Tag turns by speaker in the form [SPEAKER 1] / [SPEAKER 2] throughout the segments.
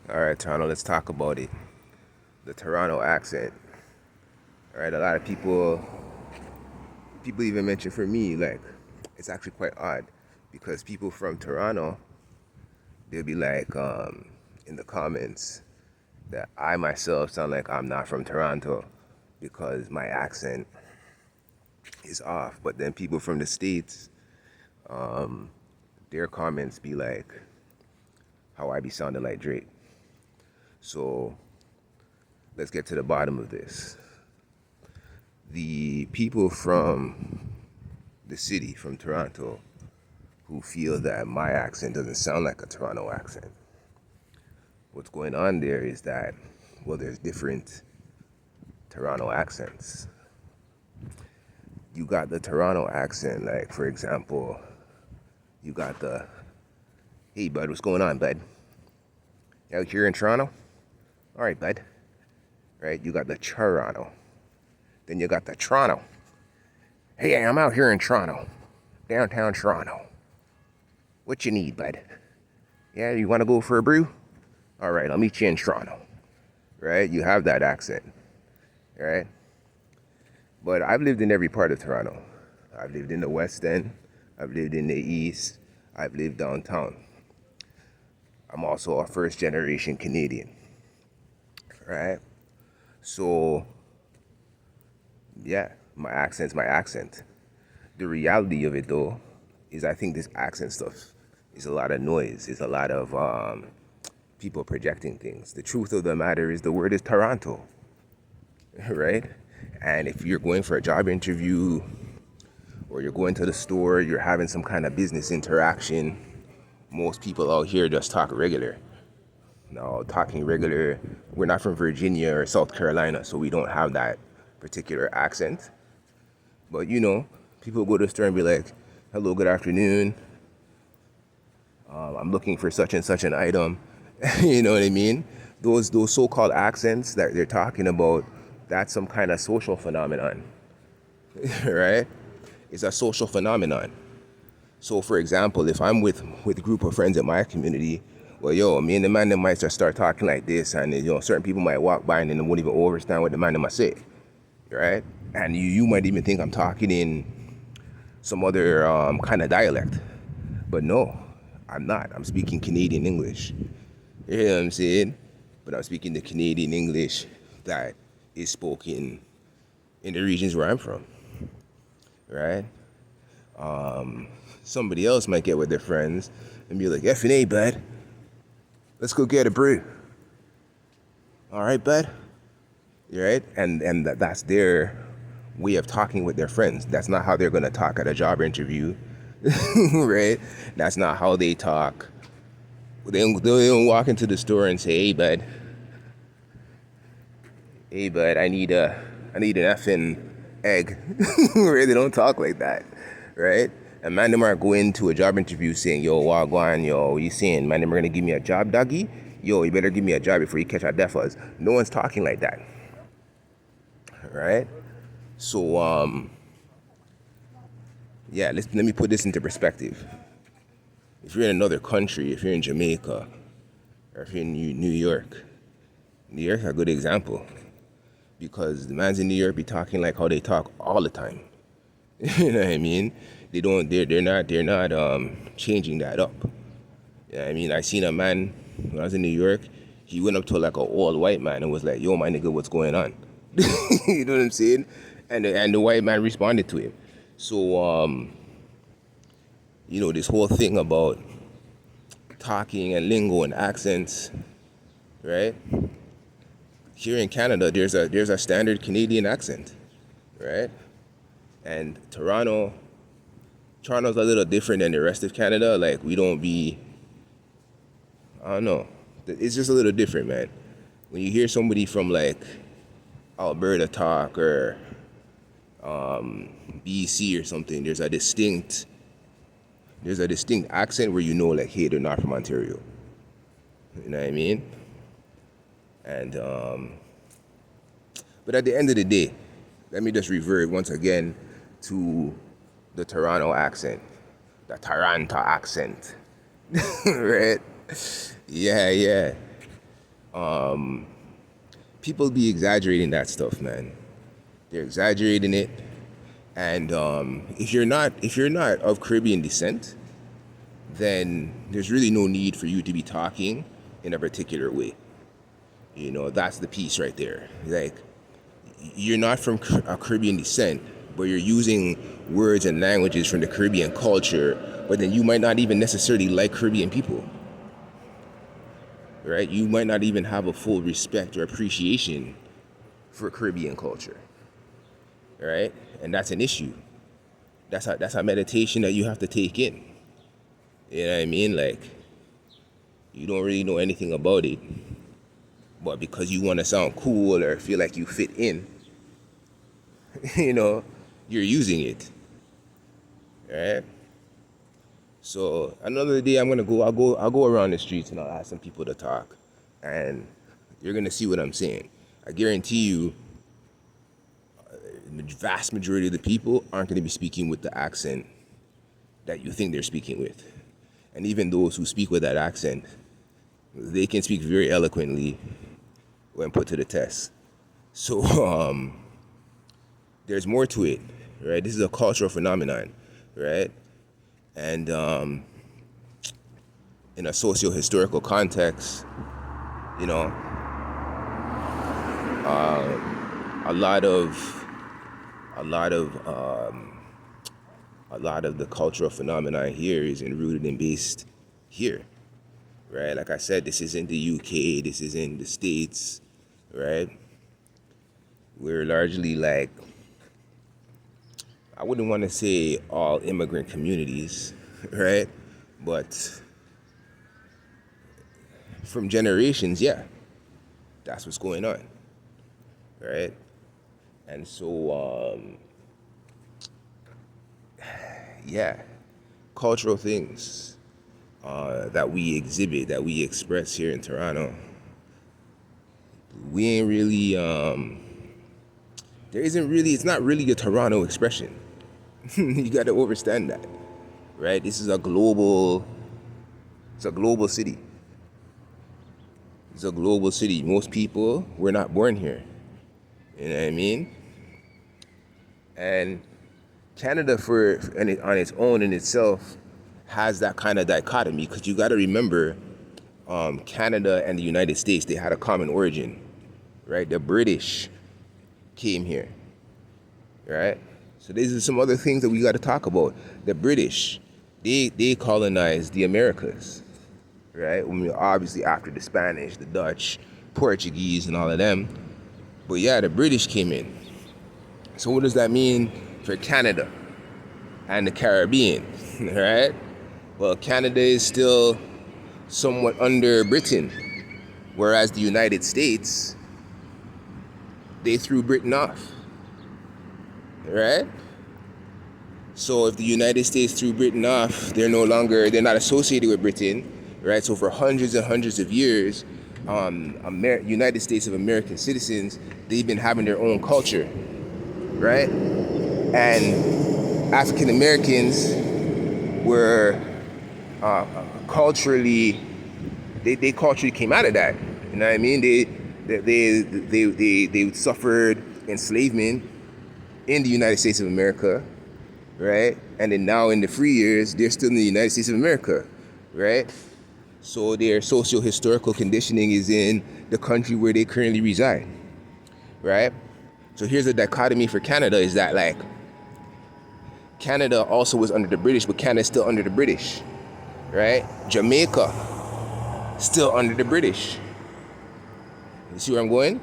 [SPEAKER 1] All right, Toronto, let's talk about it. The Toronto accent. All right, a lot of people even mention for me, like, it's actually quite odd because people from Toronto, they'll be like, in the comments that I myself sound like I'm not from Toronto because my accent is off. But then people from the States, their comments be like, how I be sounding like Drake. So let's get to the bottom of this. The people from the city, from Toronto, who feel that my accent doesn't sound like a Toronto accent. What's going on there is that, well, there's different Toronto accents. You got the Toronto accent, like, for example, you got the, hey, bud, what's going on, bud? Out here in Toronto? All right, bud. Right? You got the Toronto. Then you got the Toronto. Hey, I'm out here in Toronto, downtown Toronto. What you need, bud? Yeah, you want to go for a brew? All right, I'll meet you in Toronto. Right? You have that accent, right? But I've lived in every part of Toronto. I've lived in the West End. I've lived in the East. I've lived downtown. I'm also a first generation Canadian, right? So, yeah, my accent's my accent. The reality of it, though, is I think this accent stuff is a lot of noise. It's a lot of people projecting things. The truth of the matter is the word is Toronto, right? And if you're going for a job interview or you're going to the store, you're having some kind of business interaction, most people out here just talk regular. Now, talking regular, we're not from Virginia or South Carolina, so we don't have that particular accent. But people go to the store and be like, hello, good afternoon. I'm looking for such and such an item. You know what I mean? Those so-called accents that they're talking about, that's some kind of social phenomenon, right? It's a social phenomenon. So, for example, if I'm with a group of friends in my community, well, me and the man them might just start talking like this, and certain people might walk by and then they won't even understand what the man them might say, right? And you might even think I'm talking in some other kind of dialect, but no, I'm not. I'm speaking Canadian English. You know what I'm saying? But I'm speaking the Canadian English that is spoken in the regions where I'm from, right? Somebody else might get with their friends and be like, F and A, bud, let's go get a brew. All right, bud? Right? And that's their way of talking with their friends. That's not how they're going to talk at a job interview, right? That's not how they talk. They don't walk into the store and say, hey, bud, I need an effing egg. Right? They don't talk like that, right? And man, them are going to a job interview saying, yo, wagwan, yo, what you saying? Man, them are gonna give me a job, doggy? Yo, you better give me a job before you catch our defas. No one's talking like that, right? So, yeah, let me put this into perspective. If you're in another country, if you're in Jamaica, or if you're in New York, New York's a good example because the mans in New York be talking like how they talk all the time. You know what I mean? They don't. They're not changing that up. Yeah, I mean, I seen a man when I was in New York. He went up to like an old white man and was like, "Yo, my nigga, what's going on?" You know what I'm saying? And the white man responded to him. So this whole thing about talking and lingo and accents, right? Here in Canada, there's a standard Canadian accent, right? And Toronto's a little different than the rest of Canada. Like we don't be, I don't know. It's just a little different, man. When you hear somebody from like Alberta talk or BC or something, there's a distinct accent where you know like, hey, they're not from Ontario. You know what I mean? And but at the end of the day, let me just revert once again to the Toronto accent, the Toronto accent, right? Yeah, yeah. People be exaggerating that stuff, man. They're exaggerating it, and if you're not of Caribbean descent, then there's really no need for you to be talking in a particular way. That's the piece right there. Like, you're not from a Caribbean descent, but you're using words and languages from the Caribbean culture, but then you might not even necessarily like Caribbean people, right? You might not even have a full respect or appreciation for Caribbean culture, right? And that's an issue. That's a meditation that you have to take in. You know what I mean? Like, you don't really know anything about it, but because you want to sound cool or feel like you fit in, you're using it, right? So another day I'll go around the streets and I'll ask some people to talk, and you're gonna see what I'm saying. I guarantee you, the vast majority of the people aren't gonna be speaking with the accent that you think they're speaking with. And even those who speak with that accent, they can speak very eloquently when put to the test. So there's more to it, right? This is a cultural phenomenon, right? And in a socio-historical context, you know, a lot of the cultural phenomena here is rooted and based here, right? Like I said, this isn't the UK, this isn't the States, right? We're largely like, I wouldn't want to say all immigrant communities, right? But from generations, yeah, that's what's going on, right? And so, yeah, cultural things that we exhibit, that we express here in Toronto, we ain't really, it's not really a Toronto expression. You got to understand that, right? It's a global city. It's a global city. Most people were not born here. You know what I mean? And Canada, on its own in itself, has that kind of dichotomy, because you got to remember, Canada and the United States, they had a common origin, right? The British came here, right? So these are some other things that we got to talk about. The British, they colonized the Americas, right? Obviously after the Spanish, the Dutch, Portuguese, and all of them. But yeah, the British came in. So what does that mean for Canada and the Caribbean, right? Well, Canada is still somewhat under Britain, whereas the United States, they threw Britain off, right? So if the United States threw Britain off, they're not associated with Britain, right? So for hundreds and hundreds of years, United States of American citizens, they've been having their own culture, right? And African Americans were culturally, they culturally came out of that. You know what I mean? They suffered enslavement in the United States of America, right? And then now in the free years, they're still in the United States of America, right? So their socio-historical conditioning is in the country where they currently reside, right? So here's a dichotomy for Canada, is that like, Canada also was under the British, but Canada's still under the British, right? Jamaica, still under the British. You see where I'm going?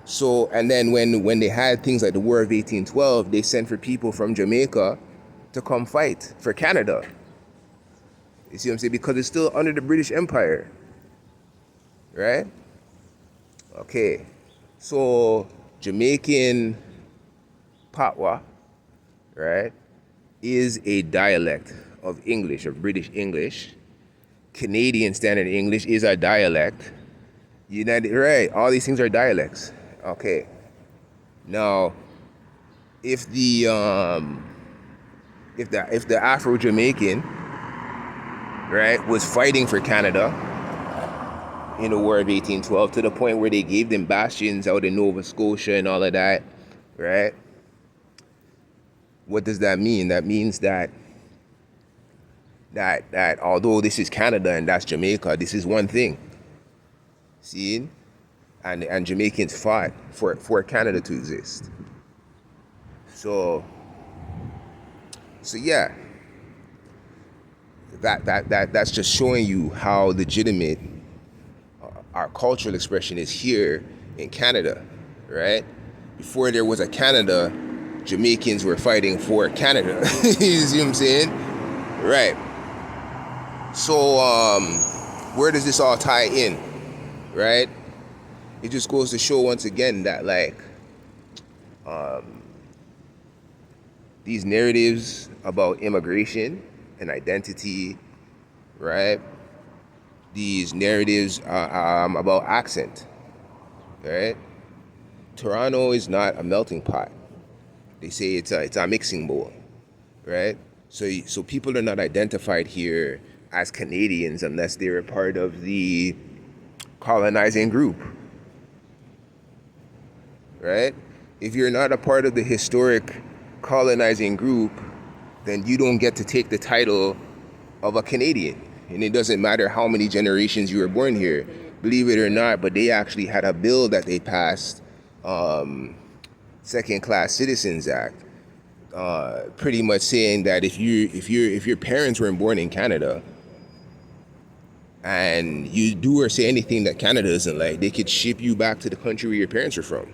[SPEAKER 1] So, and then when they had things like the War of 1812, they sent for people from Jamaica to come fight for Canada. You see what I'm saying? Because it's still under the British Empire, right? Okay, so Jamaican Patois, right, is a dialect of English, of British English. Canadian Standard English is a dialect. Right, all these things are dialects. Okay, now if the Afro-Jamaican, right, was fighting for Canada, in the War of 1812, to the point where they gave them bastions out in Nova Scotia and all of that, right? What does that mean? That means that although this is Canada and that's Jamaica, this is one thing. See? And Jamaicans fought for Canada to exist. So yeah. That's just showing you how legitimate our cultural expression is here in Canada, right? Before there was a Canada, Jamaicans were fighting for Canada. You see what I'm saying? Right. So where does this all tie in, right? It just goes to show once again that like these narratives about immigration and identity, right? These narratives about accent, right? Toronto is not a melting pot. They say it's a mixing bowl, right? So people are not identified here as Canadians unless they're a part of the colonizing group, right? If you're not a part of the historic colonizing group, then you don't get to take the title of a Canadian. And it doesn't matter how many generations you were born here. Believe it or not, but they actually had a bill that they passed, Second Class Citizens Act, pretty much saying that if your parents weren't born in Canada and you do or say anything that Canada isn't like, they could ship you back to the country where your parents are from.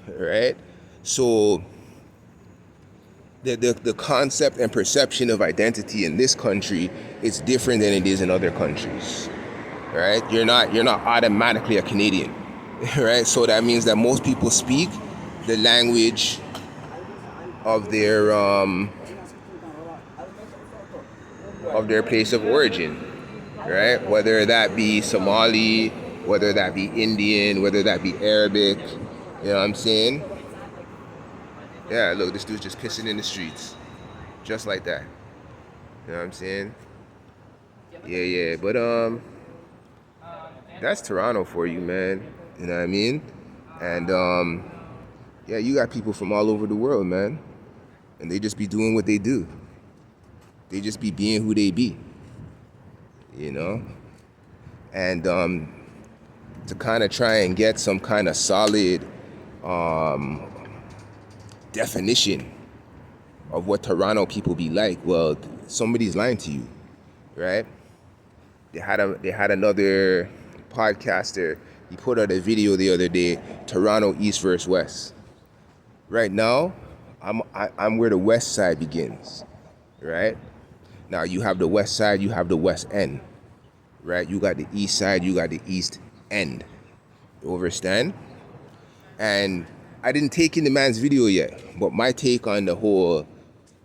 [SPEAKER 1] Right? So the concept and perception of identity in this country is different than it is in other countries. Right? You're not automatically a Canadian. Right? So that means that most people speak the language of their place of origin, right? Whether that be Somali, whether that be Indian, whether that be Arabic, you know what I'm saying? Yeah, look, this dude's just pissing in the streets, just like that. You know what I'm saying? Yeah, but that's Toronto for you, man. You know what I mean? And yeah, you got people from all over the world, man. And they just be doing what they do. They just be being who they be. You know? And to kind of try and get some kind of solid definition of what Toronto people be like, well, somebody's lying to you, right? They had another podcaster. He put out a video the other day, Toronto East versus West. Right now, I'm where the West Side begins, right? Now you have the West Side, you have the West End, right? You got the East Side, you got the East End. You understand? And I didn't take in the man's video yet, but my take on the whole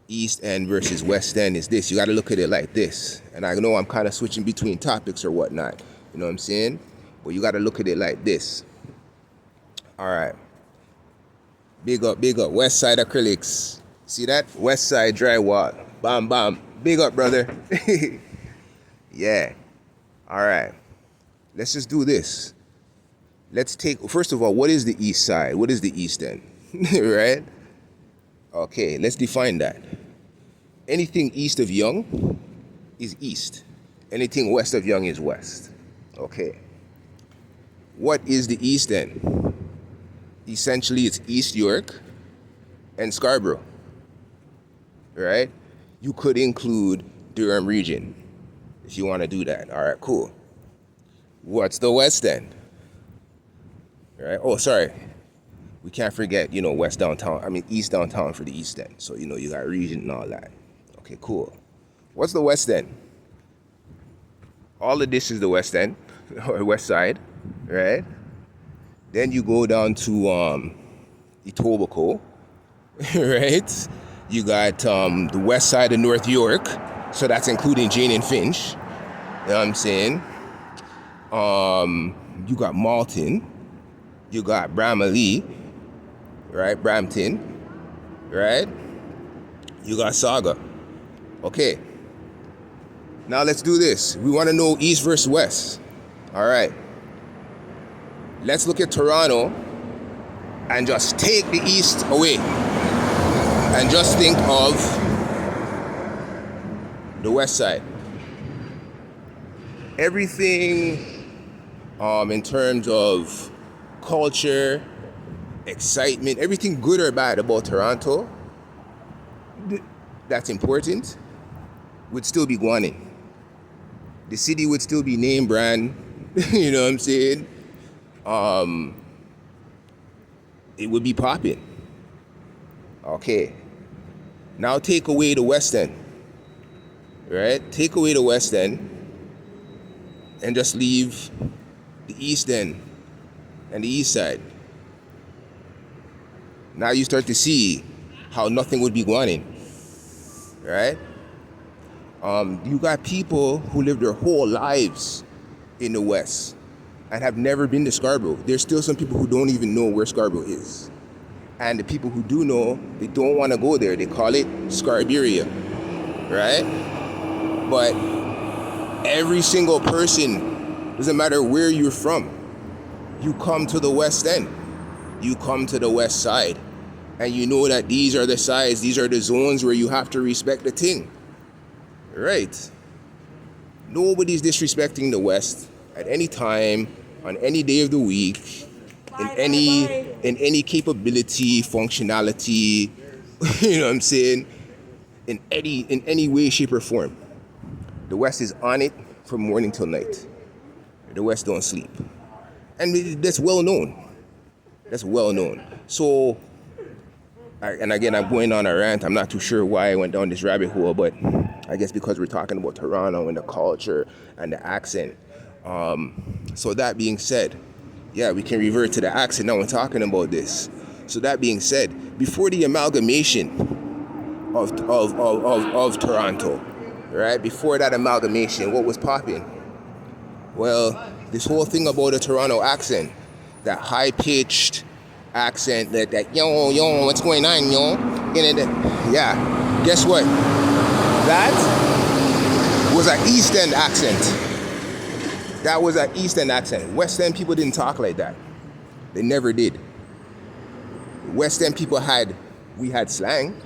[SPEAKER 1] East End versus West End is this. You got to look at it like this. And I know I'm kind of switching between topics or whatnot. You know what I'm saying? But you got to look at it like this. All right. Big up. West Side Acrylics. See that? West Side Drywall. Bam, bam. Big up, brother. Yeah. All right. Let's just do this. Let's take, first of all, what is the East Side? What is the East End? Right? Okay, let's define that. Anything east of Yonge is east. Anything west of Yonge is west. Okay. What is the East End? Essentially, it's East York and Scarborough. Right? You could include Durham region if you want to do that. All right, cool. What's the West End? Right? Oh, sorry. We can't forget, East downtown for the East End. So, you got region and all that. Okay, cool. What's the West End? All of this is the West End, or West Side, right? Then you go down to Etobicoke, right? You got the West Side of North York, so that's including Jane and Finch. You know what I'm saying? You got Malton. You got Bramalea, right? Brampton, right? You got Saga. Okay. Now let's do this. We want to know East versus West. All right. Let's look at Toronto and just take the east away and just think of the west side. Everything in terms of culture, excitement, everything good or bad about Toronto that's important would still be going in. The city would still be name brand, you know what I'm saying? It would be popping. Okay. Now take away the West End, right? Take away the West End and just leave the East End and the East Side. Now you start to see how nothing would be going in, right? You got people who live their whole lives in the West and have never been to Scarborough. There's still some people who don't even know where Scarborough is. And the people who do know, they don't want to go there. They call it Scarberia, right? But every single person, doesn't matter where you're from, you come to the West End, you come to the West Side, and you know that these are the sides, these are the zones where you have to respect the thing, right? Nobody's disrespecting the West at any time, on any day of the week, in any capability, functionality, you know what I'm saying, in any way, shape, or form. The West is on it from morning till night. The West don't sleep. And that's well known. That's well known. So, and again, I'm going on a rant. I'm not too sure why I went down this rabbit hole, but I guess because we're talking about Toronto and the culture and the accent. So that being said, yeah, we can revert to the accent now when talking about this. So that being said, before the amalgamation of Toronto, right? Before that amalgamation, what was popping? Well, this whole thing about the Toronto accent, that high-pitched accent, that yo, what's going on, yo? Yeah, guess what? That was an East End accent. That was an East End accent. West End people didn't talk like that. They never did. West End people we had slang,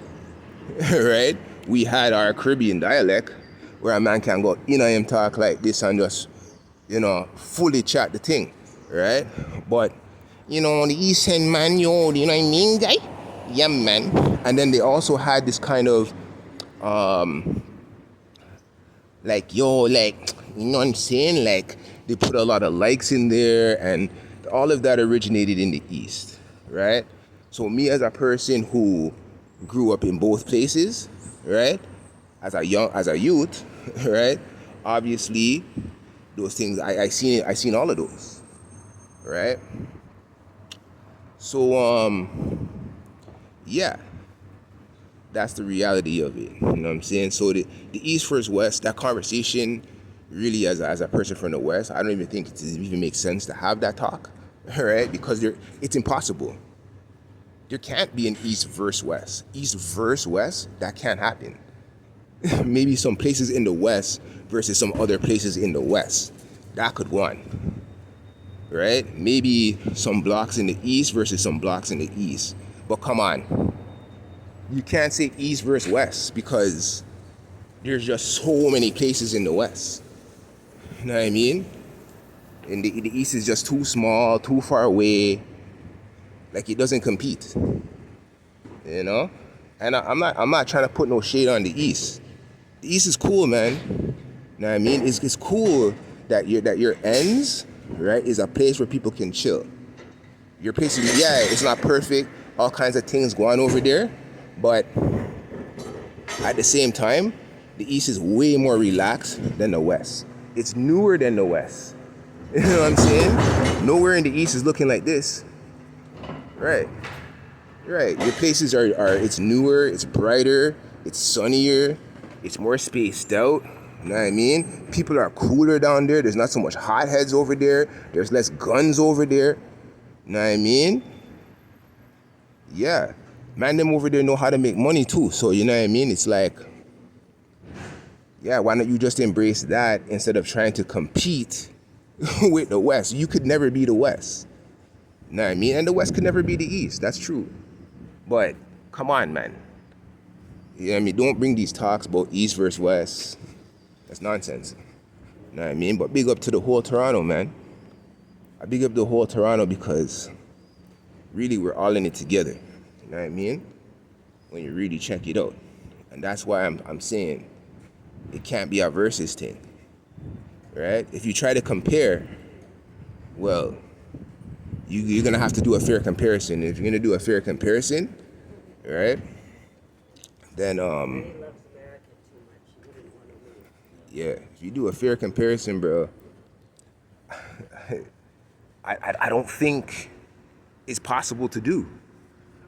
[SPEAKER 1] right? We had our Caribbean dialect, where a man can go in and talk like this and just, fully chat the thing, right? But, on the East End, man, yo, you know what I mean, guy? Yeah, man. And then they also had this kind of, like, yo, like, you know what I'm saying? Like, they put a lot of likes in there, and all of that originated in the East, right? So me as a person who grew up in both places, right? As a youth, right? Obviously, those things, I seen all of those, right? So, yeah. That's the reality of it. You know what I'm saying? So the East versus West, that conversation, really, as a person from the West, I don't even think it even makes sense to have that talk, right? Because it's impossible. There can't be an East versus West. East versus West, that can't happen. Maybe some places in the West versus some other places in the West. That could one, right? Maybe some blocks in the East versus some blocks in the East. But come on. You can't say East versus West because there's just so many places in the West. You know what I mean? And the East is just too small, too far away. Like, it doesn't compete. You know? And I'm not trying to put no shade on the East. The East is cool, man. You know what I mean? It's cool that your ends, right, is a place where people can chill. Your place is, it's not perfect. All kinds of things going on over there. But at the same time, the East is way more relaxed than the West. It's newer than the West. You know what I'm saying? Nowhere in the East is looking like this. Right. Your places are it's newer, it's brighter, it's sunnier, it's more spaced out. You know what I mean? People are cooler down there. There's not so much hotheads over there. There's less guns over there. You know what I mean? Yeah. Man, them over there know how to make money too. So, you know what I mean? It's like, yeah, why don't you just embrace that instead of trying to compete with the West. You could never be the West. You know what I mean? And the West could never be the East. That's true. But come on, man. You know what I mean? Don't bring these talks about East versus West. That's nonsense. You know what I mean? But big up to the whole Toronto, man. I big up the whole Toronto because really we're all in it together. You know what I mean? When you really check it out. And that's why I'm saying it can't be a versus thing. Right? If you try to compare, well, you're going to have to do a fair comparison. If you're going to do a fair comparison, right, then, yeah, if you do a fair comparison, bro, I don't think it's possible to do.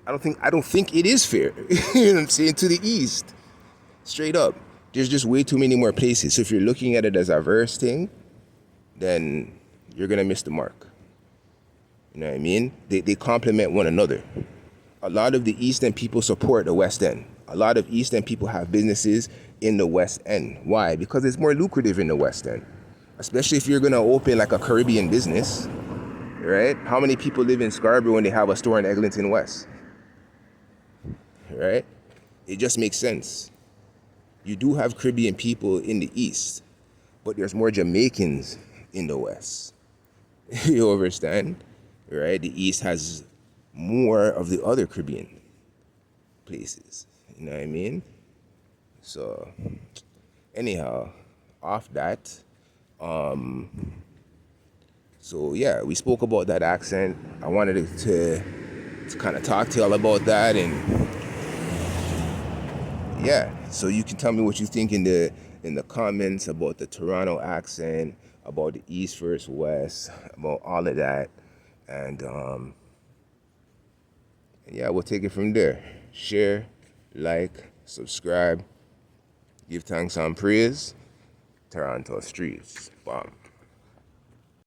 [SPEAKER 1] I don't think it is fair. You know what I'm saying? To the East, straight up. There's just way too many more places. So if you're looking at it as a verse thing, then you're gonna miss the mark. You know what I mean? They complement one another. A lot of the East End people support the West End. A lot of East End people have businesses in the West End. Why? Because it's more lucrative in the West End. Especially if you're gonna open like a Caribbean business, right? How many people live in Scarborough when they have a store in Eglinton West? Right? It just makes sense. You do have Caribbean people in the East, but there's more Jamaicans in the West. You understand? Right? The East has more of the other Caribbean places. You know what I mean? So, anyhow, off that, so yeah, we spoke about that accent. I wanted to kind of talk to y'all about that, and yeah, so you can tell me what you think in the comments about the Toronto accent, about the East versus West, about all of that, and yeah, we'll take it from there. Share, like, subscribe, give thanks and praise. Toronto streets, bomb.